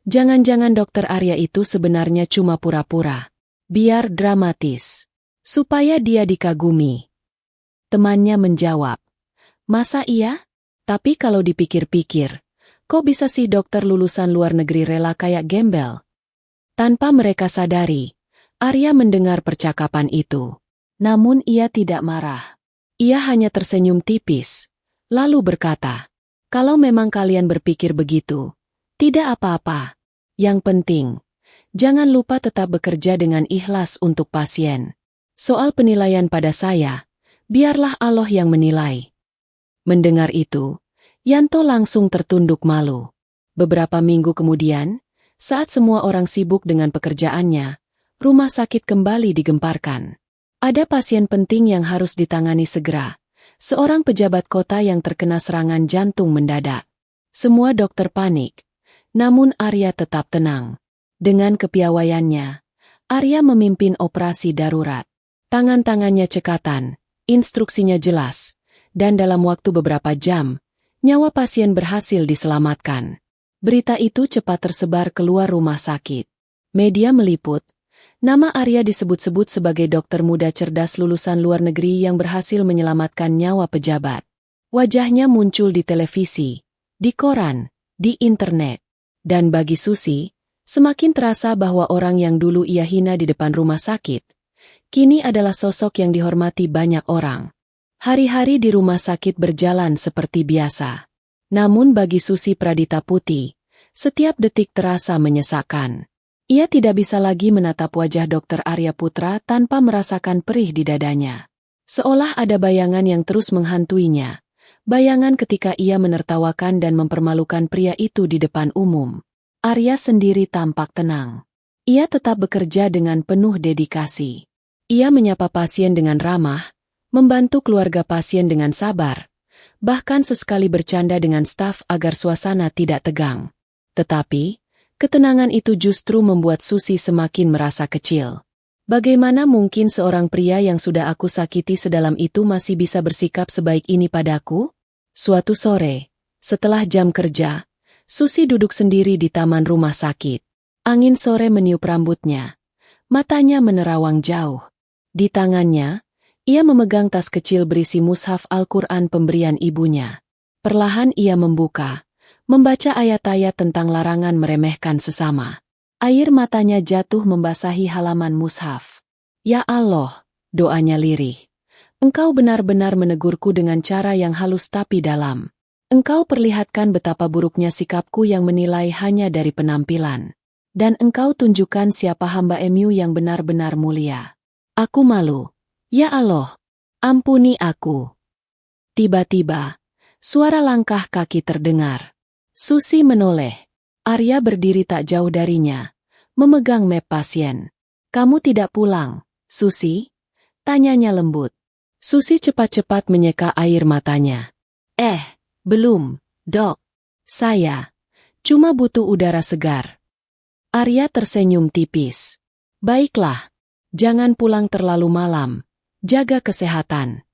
Jangan-jangan dokter Arya itu sebenarnya cuma pura-pura. Biar dramatis, supaya dia dikagumi. Temannya menjawab, masa iya? Tapi kalau dipikir-pikir, kok bisa sih dokter lulusan luar negeri rela kayak gembel? Tanpa mereka sadari, Arya mendengar percakapan itu. Namun ia tidak marah. Ia hanya tersenyum tipis, lalu berkata, kalau memang kalian berpikir begitu, tidak apa-apa. Yang penting, jangan lupa tetap bekerja dengan ikhlas untuk pasien. Soal penilaian pada saya, biarlah Allah yang menilai. Mendengar itu, Yanto langsung tertunduk malu. Beberapa minggu kemudian, saat semua orang sibuk dengan pekerjaannya, rumah sakit kembali digemparkan. Ada pasien penting yang harus ditangani segera. Seorang pejabat kota yang terkena serangan jantung mendadak. Semua dokter panik, namun Arya tetap tenang. Dengan kepiawaiannya, Arya memimpin operasi darurat. Tangan-tangannya cekatan, instruksinya jelas, dan dalam waktu beberapa jam, nyawa pasien berhasil diselamatkan. Berita itu cepat tersebar keluar rumah sakit. Media meliput, nama Arya disebut-sebut sebagai dokter muda cerdas lulusan luar negeri yang berhasil menyelamatkan nyawa pejabat. Wajahnya muncul di televisi, di koran, di internet. Dan bagi Susi, semakin terasa bahwa orang yang dulu ia hina di depan rumah sakit, kini adalah sosok yang dihormati banyak orang. Hari-hari di rumah sakit berjalan seperti biasa. Namun bagi Susi Pradita Putih, setiap detik terasa menyesakkan. Ia tidak bisa lagi menatap wajah Dr. Arya Putra tanpa merasakan perih di dadanya. Seolah ada bayangan yang terus menghantuinya. Bayangan ketika ia menertawakan dan mempermalukan pria itu di depan umum. Arya sendiri tampak tenang. Ia tetap bekerja dengan penuh dedikasi. Ia menyapa pasien dengan ramah, membantu keluarga pasien dengan sabar, bahkan sesekali bercanda dengan staf agar suasana tidak tegang. Tetapi, ketenangan itu justru membuat Susi semakin merasa kecil. Bagaimana mungkin seorang pria yang sudah aku sakiti sedalam itu masih bisa bersikap sebaik ini padaku? Suatu sore, setelah jam kerja, Susi duduk sendiri di taman rumah sakit. Angin sore meniup rambutnya. Matanya menerawang jauh. Di tangannya, ia memegang tas kecil berisi mushaf Al-Quran pemberian ibunya. Perlahan ia membaca ayat-ayat tentang larangan meremehkan sesama. Air matanya jatuh membasahi halaman mushaf. Ya Allah, doanya lirih. Engkau benar-benar menegurku dengan cara yang halus tapi dalam. Engkau perlihatkan betapa buruknya sikapku yang menilai hanya dari penampilan. Dan engkau tunjukkan siapa hamba-Mu yang benar-benar mulia. Aku malu. Ya Allah, ampuni aku. Tiba-tiba, suara langkah kaki terdengar. Susi menoleh. Arya berdiri tak jauh darinya, memegang map pasien. Kamu tidak pulang, Susi? Tanyanya lembut. Susi cepat-cepat menyeka air matanya. Belum, Dok. Saya cuma butuh udara segar. Arya tersenyum tipis. Baiklah, jangan pulang terlalu malam. Jaga kesehatan.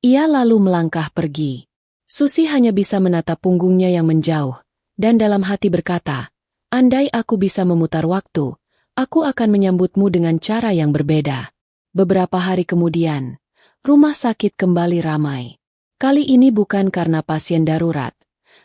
Ia lalu melangkah pergi. Susi hanya bisa menatap punggungnya yang menjauh, dan dalam hati berkata, andai aku bisa memutar waktu, aku akan menyambutmu dengan cara yang berbeda. Beberapa hari kemudian, rumah sakit kembali ramai. Kali ini bukan karena pasien darurat,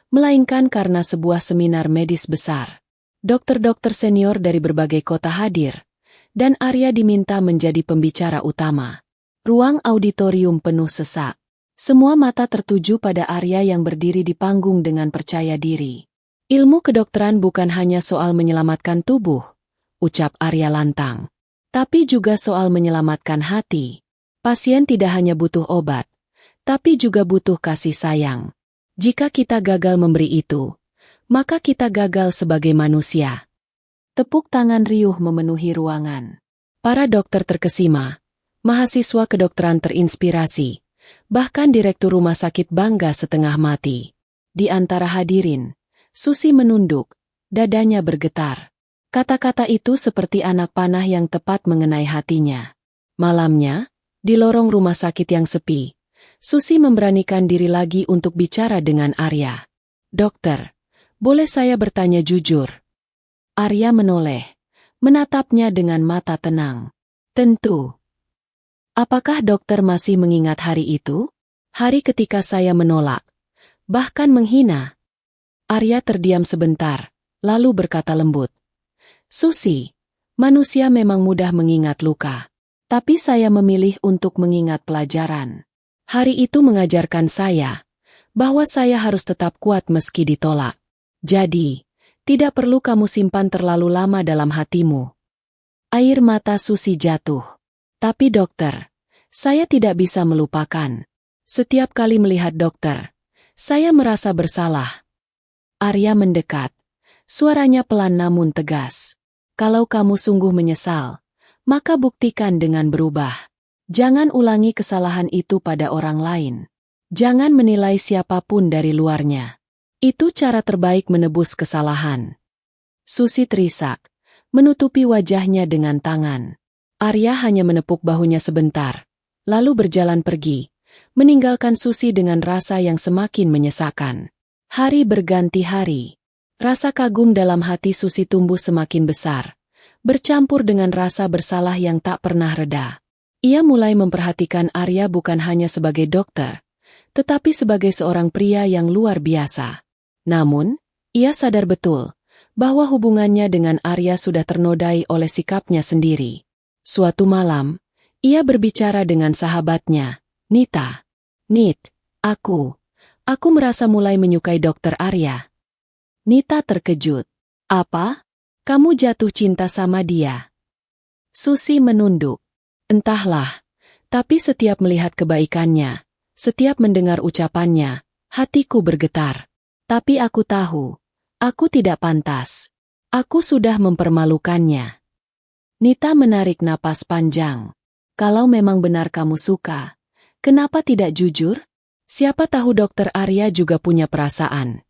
melainkan karena sebuah seminar medis besar. Dokter-dokter senior dari berbagai kota hadir, dan Arya diminta menjadi pembicara utama. Ruang auditorium penuh sesak. Semua mata tertuju pada Arya yang berdiri di panggung dengan percaya diri. Ilmu kedokteran bukan hanya soal menyelamatkan tubuh, ucap Arya lantang, tapi juga soal menyelamatkan hati. Pasien tidak hanya butuh obat, tapi juga butuh kasih sayang. Jika kita gagal memberi itu, maka kita gagal sebagai manusia. Tepuk tangan riuh memenuhi ruangan. Para dokter terkesima, mahasiswa kedokteran terinspirasi, bahkan direktur rumah sakit bangga setengah mati. Di antara hadirin, Susi menunduk, dadanya bergetar. Kata-kata itu seperti anak panah yang tepat mengenai hatinya. Malamnya, di lorong rumah sakit yang sepi, Susi memberanikan diri lagi untuk bicara dengan Arya. Dokter, boleh saya bertanya jujur? Arya menoleh, menatapnya dengan mata tenang. Tentu. Apakah dokter masih mengingat hari itu? Hari ketika saya menolak, bahkan menghina? Arya terdiam sebentar, lalu berkata lembut. Susi, manusia memang mudah mengingat luka. Tapi saya memilih untuk mengingat pelajaran. Hari itu mengajarkan saya bahwa saya harus tetap kuat meski ditolak. Jadi, tidak perlu kamu simpan terlalu lama dalam hatimu. Air mata Susi jatuh. Tapi dokter, saya tidak bisa melupakan. Setiap kali melihat dokter, saya merasa bersalah. Arya mendekat. Suaranya pelan namun tegas. Kalau kamu sungguh menyesal, maka buktikan dengan berubah. Jangan ulangi kesalahan itu pada orang lain. Jangan menilai siapapun dari luarnya. Itu cara terbaik menebus kesalahan. Susi terisak, menutupi wajahnya dengan tangan. Arya hanya menepuk bahunya sebentar, lalu berjalan pergi, meninggalkan Susi dengan rasa yang semakin menyesakan. Hari berganti hari. Rasa kagum dalam hati Susi tumbuh semakin besar, bercampur dengan rasa bersalah yang tak pernah reda. Ia mulai memperhatikan Arya bukan hanya sebagai dokter, tetapi sebagai seorang pria yang luar biasa. Namun, ia sadar betul bahwa hubungannya dengan Arya sudah ternodai oleh sikapnya sendiri. Suatu malam, ia berbicara dengan sahabatnya, Nita. Nit, aku merasa mulai menyukai Dokter Arya. Nita terkejut. Apa? Kamu jatuh cinta sama dia? Susi menunduk. Entahlah, tapi setiap melihat kebaikannya, setiap mendengar ucapannya, hatiku bergetar. Tapi aku tahu, aku tidak pantas. Aku sudah mempermalukannya. Nita menarik napas panjang. Kalau memang benar kamu suka, kenapa tidak jujur? Siapa tahu Dokter Arya juga punya perasaan.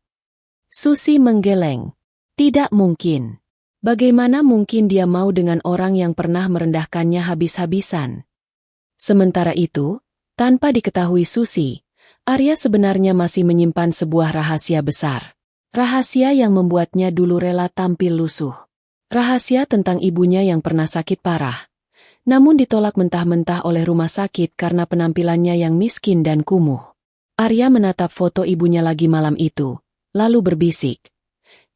Susi menggeleng. Tidak mungkin. Bagaimana mungkin dia mau dengan orang yang pernah merendahkannya habis-habisan? Sementara itu, tanpa diketahui Susi, Arya sebenarnya masih menyimpan sebuah rahasia besar. Rahasia yang membuatnya dulu rela tampil lusuh. Rahasia tentang ibunya yang pernah sakit parah, namun ditolak mentah-mentah oleh rumah sakit karena penampilannya yang miskin dan kumuh. Arya menatap foto ibunya lagi malam itu, lalu berbisik,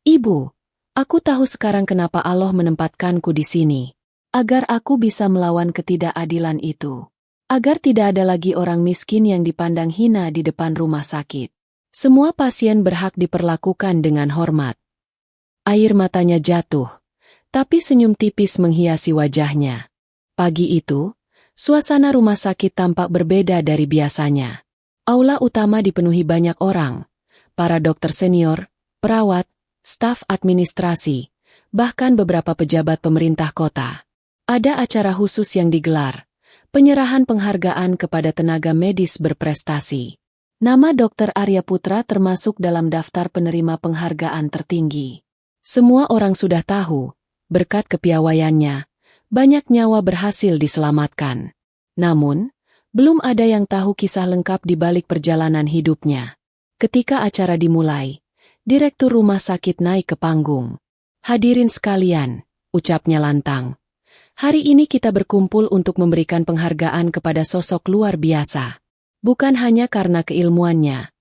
"Ibu, aku tahu sekarang kenapa Allah menempatkanku di sini. Agar aku bisa melawan ketidakadilan itu. Agar tidak ada lagi orang miskin yang dipandang hina di depan rumah sakit. Semua pasien berhak diperlakukan dengan hormat." Air matanya jatuh, tapi senyum tipis menghiasi wajahnya. Pagi itu, suasana rumah sakit tampak berbeda dari biasanya. Aula utama dipenuhi banyak orang, para dokter senior, perawat, staf administrasi, bahkan beberapa pejabat pemerintah kota. Ada acara khusus yang digelar, penyerahan penghargaan kepada tenaga medis berprestasi. Nama Dr. Arya Putra termasuk dalam daftar penerima penghargaan tertinggi. Semua orang sudah tahu, berkat kepiawaiannya, banyak nyawa berhasil diselamatkan. Namun, belum ada yang tahu kisah lengkap di balik perjalanan hidupnya. Ketika acara dimulai, direktur rumah sakit naik ke panggung. "Hadirin sekalian," ucapnya lantang. "Hari ini kita berkumpul untuk memberikan penghargaan kepada sosok luar biasa. Bukan hanya karena keilmuannya,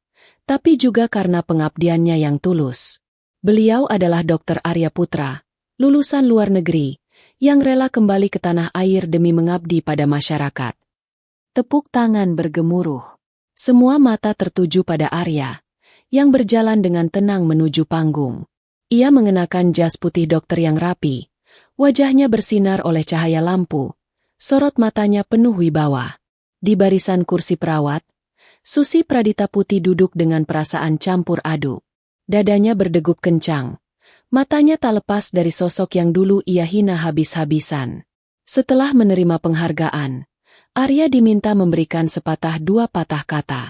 tapi juga karena pengabdiannya yang tulus. Beliau adalah Dr. Arya Putra, lulusan luar negeri, yang rela kembali ke tanah air demi mengabdi pada masyarakat." Tepuk tangan bergemuruh. Semua mata tertuju pada Arya, yang berjalan dengan tenang menuju panggung. Ia mengenakan jas putih dokter yang rapi, wajahnya bersinar oleh cahaya lampu, sorot matanya penuh wibawa. Di barisan kursi perawat, Susi Pradita Putih duduk dengan perasaan campur aduk. Dadanya berdegup kencang. Matanya tak lepas dari sosok yang dulu ia hina habis-habisan. Setelah menerima penghargaan, Arya diminta memberikan sepatah dua patah kata.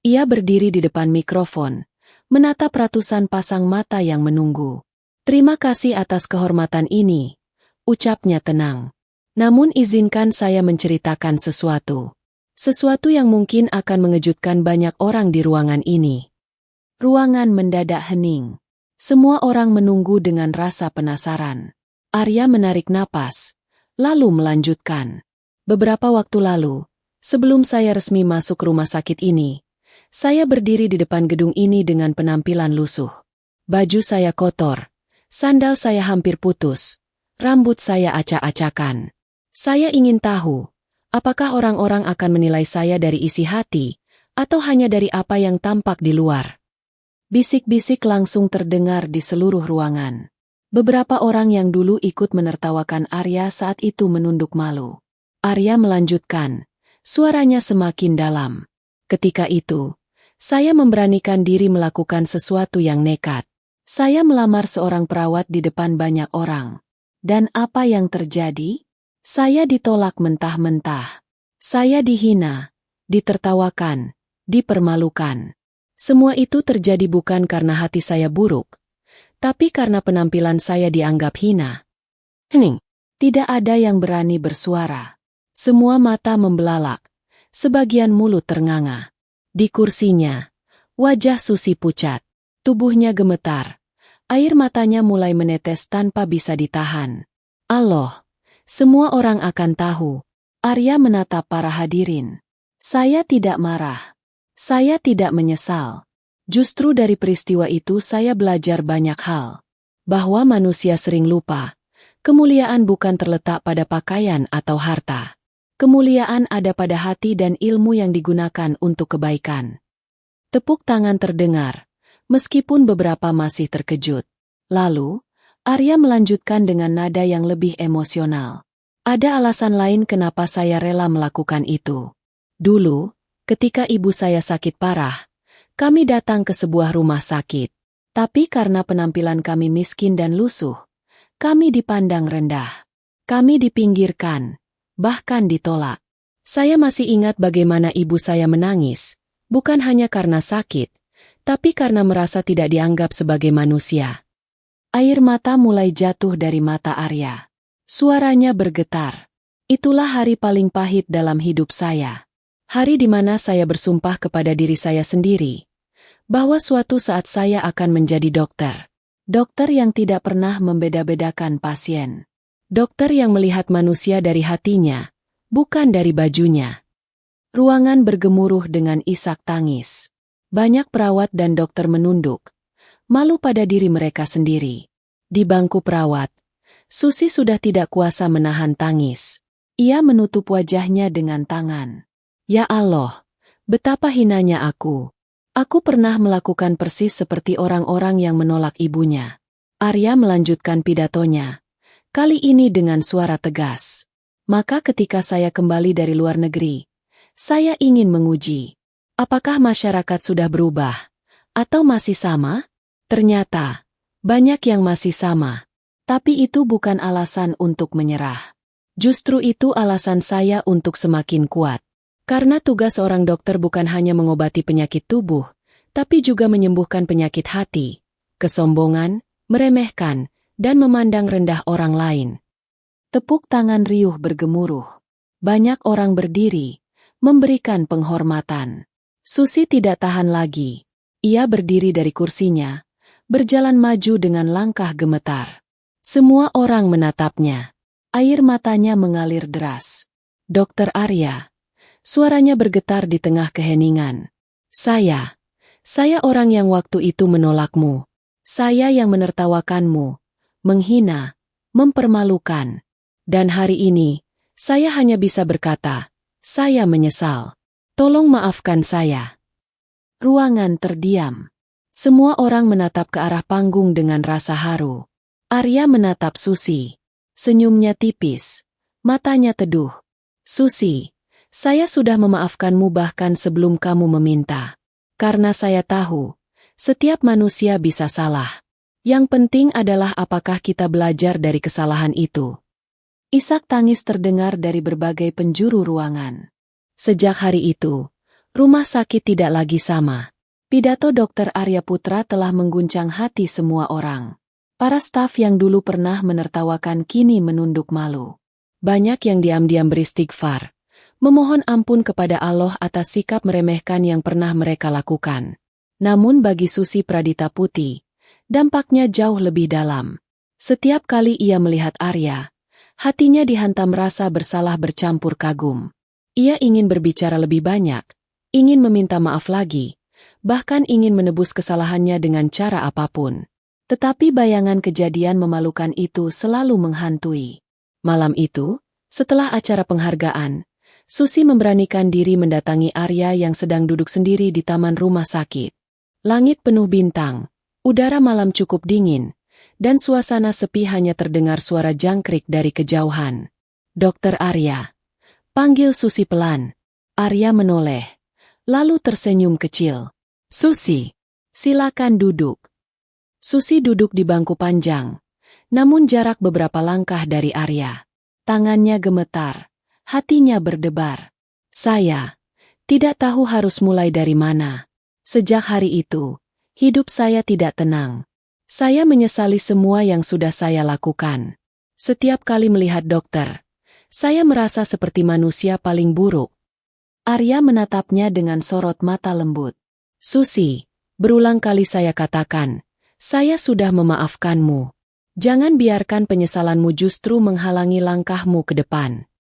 Ia berdiri di depan mikrofon, menatap ratusan pasang mata yang menunggu. "Terima kasih atas kehormatan ini," ucapnya tenang. "Namun izinkan saya menceritakan sesuatu. Sesuatu yang mungkin akan mengejutkan banyak orang di ruangan ini." Ruangan mendadak hening. Semua orang menunggu dengan rasa penasaran. Arya menarik napas, lalu melanjutkan. "Beberapa waktu lalu, sebelum saya resmi masuk rumah sakit ini, saya berdiri di depan gedung ini dengan penampilan lusuh. Baju saya kotor, sandal saya hampir putus, rambut saya acak-acakan. Saya ingin tahu, apakah orang-orang akan menilai saya dari isi hati, atau hanya dari apa yang tampak di luar?" Bisik-bisik langsung terdengar di seluruh ruangan. Beberapa orang yang dulu ikut menertawakan Arya saat itu menunduk malu. Arya melanjutkan, suaranya semakin dalam. "Ketika itu, saya memberanikan diri melakukan sesuatu yang nekat. Saya melamar seorang perawat di depan banyak orang. Dan apa yang terjadi? Saya ditolak mentah-mentah. Saya dihina, ditertawakan, dipermalukan. Semua itu terjadi bukan karena hati saya buruk, tapi karena penampilan saya dianggap hina." Hening. Tidak ada yang berani bersuara. Semua mata membelalak, sebagian mulut ternganga. Di kursinya, wajah Susi pucat, tubuhnya gemetar, air matanya mulai menetes tanpa bisa ditahan. "Allah, semua orang akan tahu." Arya menatap para hadirin. "Saya tidak marah. Saya tidak menyesal. Justru dari peristiwa itu saya belajar banyak hal. Bahwa manusia sering lupa, kemuliaan bukan terletak pada pakaian atau harta. Kemuliaan ada pada hati dan ilmu yang digunakan untuk kebaikan." Tepuk tangan terdengar, meskipun beberapa masih terkejut. Lalu, Arya melanjutkan dengan nada yang lebih emosional. "Ada alasan lain kenapa saya rela melakukan itu. Dulu, ketika ibu saya sakit parah, kami datang ke sebuah rumah sakit. Tapi karena penampilan kami miskin dan lusuh, kami dipandang rendah. Kami dipinggirkan, bahkan ditolak. Saya masih ingat bagaimana ibu saya menangis, bukan hanya karena sakit, tapi karena merasa tidak dianggap sebagai manusia." Air mata mulai jatuh dari mata Arya. Suaranya bergetar. "Itulah hari paling pahit dalam hidup saya. Hari di mana saya bersumpah kepada diri saya sendiri, bahwa suatu saat saya akan menjadi dokter. Dokter yang tidak pernah membeda-bedakan pasien. Dokter yang melihat manusia dari hatinya, bukan dari bajunya. Ruangan bergemuruh dengan isak tangis. Banyak perawat dan dokter menunduk, malu pada diri mereka sendiri. Di bangku perawat, Susi sudah tidak kuasa menahan tangis. Ia menutup wajahnya dengan tangan. Ya Allah, betapa hinanya aku. Aku pernah melakukan persis seperti orang-orang yang menolak ibunya. Arya melanjutkan pidatonya, kali ini dengan suara tegas. Maka ketika saya kembali dari luar negeri, saya ingin menguji, apakah masyarakat sudah berubah, atau masih sama? Ternyata, banyak yang masih sama. Tapi itu bukan alasan untuk menyerah. Justru itu alasan saya untuk semakin kuat. Karena tugas seorang dokter bukan hanya mengobati penyakit tubuh, tapi juga menyembuhkan penyakit hati, kesombongan, meremehkan, dan memandang rendah orang lain. Tepuk tangan riuh bergemuruh. Banyak orang berdiri, memberikan penghormatan. Susi tidak tahan lagi. Ia berdiri dari kursinya, berjalan maju dengan langkah gemetar. Semua orang menatapnya. Air matanya mengalir deras. Dokter Arya. Suaranya bergetar di tengah keheningan. Saya orang yang waktu itu menolakmu. Saya yang menertawakanmu, menghina, mempermalukan. Dan hari ini, saya hanya bisa berkata, saya menyesal. Tolong maafkan saya. Ruangan terdiam. Semua orang menatap ke arah panggung dengan rasa haru. Arya menatap Susi. Senyumnya tipis. Matanya teduh. Susi, saya sudah memaafkanmu bahkan sebelum kamu meminta. Karena saya tahu, setiap manusia bisa salah. Yang penting adalah apakah kita belajar dari kesalahan itu. Isak tangis terdengar dari berbagai penjuru ruangan. Sejak hari itu, rumah sakit tidak lagi sama. Pidato Dr. Arya Putra telah mengguncang hati semua orang. Para staf yang dulu pernah menertawakan kini menunduk malu. Banyak yang diam-diam beristighfar, memohon ampun kepada Allah atas sikap meremehkan yang pernah mereka lakukan. Namun bagi Susi Pradita Putih, dampaknya jauh lebih dalam. Setiap kali ia melihat Arya, hatinya dihantam rasa bersalah bercampur kagum. Ia ingin berbicara lebih banyak, ingin meminta maaf lagi, bahkan ingin menebus kesalahannya dengan cara apapun. Tetapi bayangan kejadian memalukan itu selalu menghantui. Malam itu, setelah acara penghargaan, Susi memberanikan diri mendatangi Arya yang sedang duduk sendiri di taman rumah sakit. Langit penuh bintang, udara malam cukup dingin, dan suasana sepi hanya terdengar suara jangkrik dari kejauhan. Dokter Arya. Panggil Susi pelan. Arya menoleh, lalu tersenyum kecil. Susi, silakan duduk. Susi duduk di bangku panjang, namun jarak beberapa langkah dari Arya. Tangannya gemetar, hatinya berdebar. Saya tidak tahu harus mulai dari mana. Sejak hari itu, hidup saya tidak tenang. Saya menyesali semua yang sudah saya lakukan. Setiap kali melihat dokter, saya merasa seperti manusia paling buruk. Arya menatapnya dengan sorot mata lembut. Susi, berulang kali saya katakan, saya sudah memaafkanmu. Jangan biarkan penyesalanmu justru menghalangi langkahmu ke depan.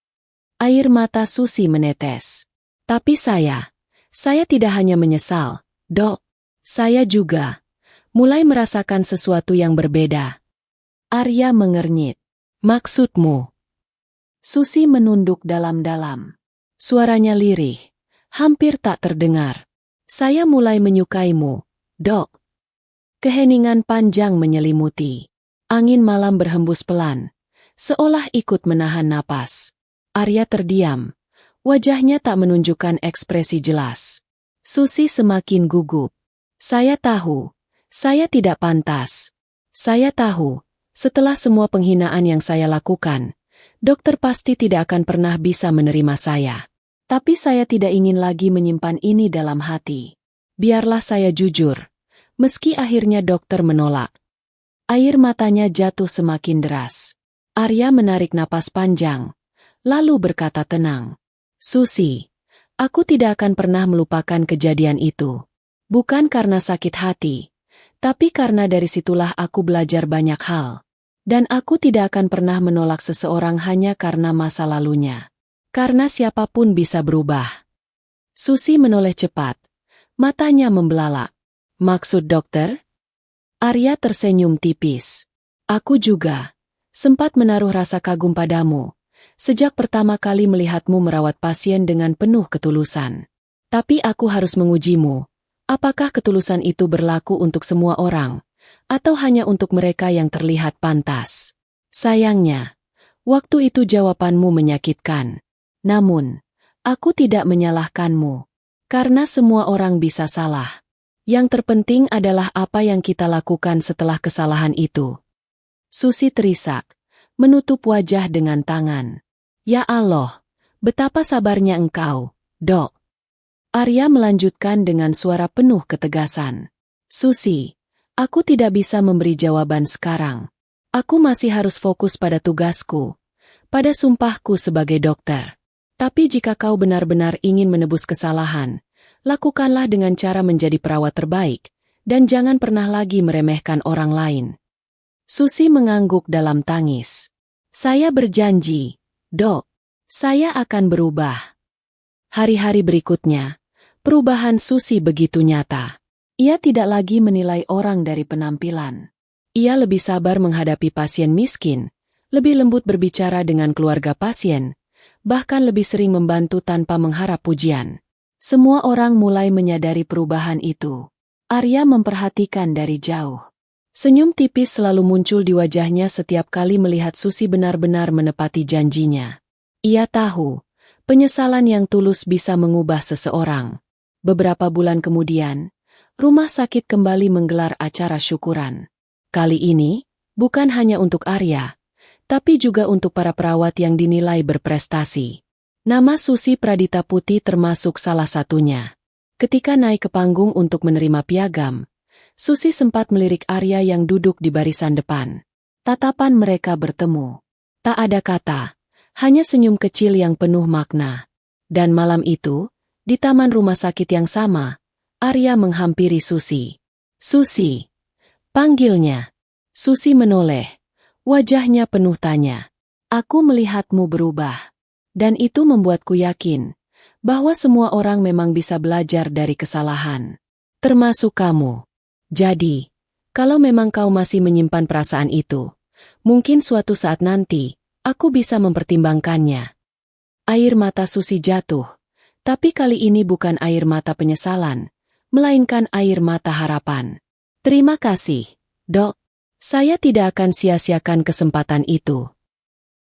Air mata Susi menetes. Tapi saya tidak hanya menyesal, Dok. Saya juga mulai merasakan sesuatu yang berbeda. Arya mengernyit. Maksudmu? Susi menunduk dalam-dalam. Suaranya lirih, hampir tak terdengar. Saya mulai menyukaimu, Dok. Keheningan panjang menyelimuti. Angin malam berhembus pelan, seolah ikut menahan napas. Arya terdiam, wajahnya tak menunjukkan ekspresi jelas. Susi semakin gugup. Saya tahu, saya tidak pantas. Saya tahu, setelah semua penghinaan yang saya lakukan, dokter pasti tidak akan pernah bisa menerima saya. Tapi saya tidak ingin lagi menyimpan ini dalam hati. Biarlah saya jujur. Meski akhirnya dokter menolak. Air matanya jatuh semakin deras. Arya menarik napas panjang, lalu berkata tenang. Susi, aku tidak akan pernah melupakan kejadian itu. Bukan karena sakit hati, tapi karena dari situlah aku belajar banyak hal. Dan aku tidak akan pernah menolak seseorang hanya karena masa lalunya. Karena siapapun bisa berubah. Susi menoleh cepat. Matanya membelalak. Maksud dokter? Arya tersenyum tipis. Aku juga. Sempat menaruh rasa kagum padamu. Sejak pertama kali melihatmu merawat pasien dengan penuh ketulusan. Tapi aku harus mengujimu. Apakah ketulusan itu berlaku untuk semua orang? Atau hanya untuk mereka yang terlihat pantas? Sayangnya, waktu itu jawabanmu menyakitkan. Namun, aku tidak menyalahkanmu. Karena semua orang bisa salah. Yang terpenting adalah apa yang kita lakukan setelah kesalahan itu. Susi terisak, menutup wajah dengan tangan. Ya Allah, betapa sabarnya engkau, Dok. Arya melanjutkan dengan suara penuh ketegasan. Susi, aku tidak bisa memberi jawaban sekarang. Aku masih harus fokus pada tugasku, pada sumpahku sebagai dokter. Tapi jika kau benar-benar ingin menebus kesalahan, lakukanlah dengan cara menjadi perawat terbaik, dan jangan pernah lagi meremehkan orang lain. Susi mengangguk dalam tangis. Saya berjanji, Dok, saya akan berubah. Hari-hari berikutnya, perubahan Susi begitu nyata. Ia tidak lagi menilai orang dari penampilan. Ia lebih sabar menghadapi pasien miskin, lebih lembut berbicara dengan keluarga pasien, bahkan lebih sering membantu tanpa mengharap pujian. Semua orang mulai menyadari perubahan itu. Arya memperhatikan dari jauh. Senyum tipis selalu muncul di wajahnya setiap kali melihat Susi benar-benar menepati janjinya. Ia tahu, penyesalan yang tulus bisa mengubah seseorang. Beberapa bulan kemudian, rumah sakit kembali menggelar acara syukuran. Kali ini, bukan hanya untuk Arya, tapi juga untuk para perawat yang dinilai berprestasi. Nama Susi Pradita Putih termasuk salah satunya. Ketika naik ke panggung untuk menerima piagam, Susi sempat melirik Arya yang duduk di barisan depan. Tatapan mereka bertemu. Tak ada kata, hanya senyum kecil yang penuh makna. Dan malam itu, di taman rumah sakit yang sama, Arya menghampiri Susi. Susi, panggilnya. Susi menoleh. Wajahnya penuh tanya. Aku melihatmu berubah. Dan itu membuatku yakin bahwa semua orang memang bisa belajar dari kesalahan. Termasuk kamu. Jadi, kalau memang kau masih menyimpan perasaan itu, mungkin suatu saat nanti, aku bisa mempertimbangkannya. Air mata Susi jatuh. Tapi kali ini bukan air mata penyesalan, melainkan air mata harapan. Terima kasih, Dok. Saya tidak akan sia-siakan kesempatan itu.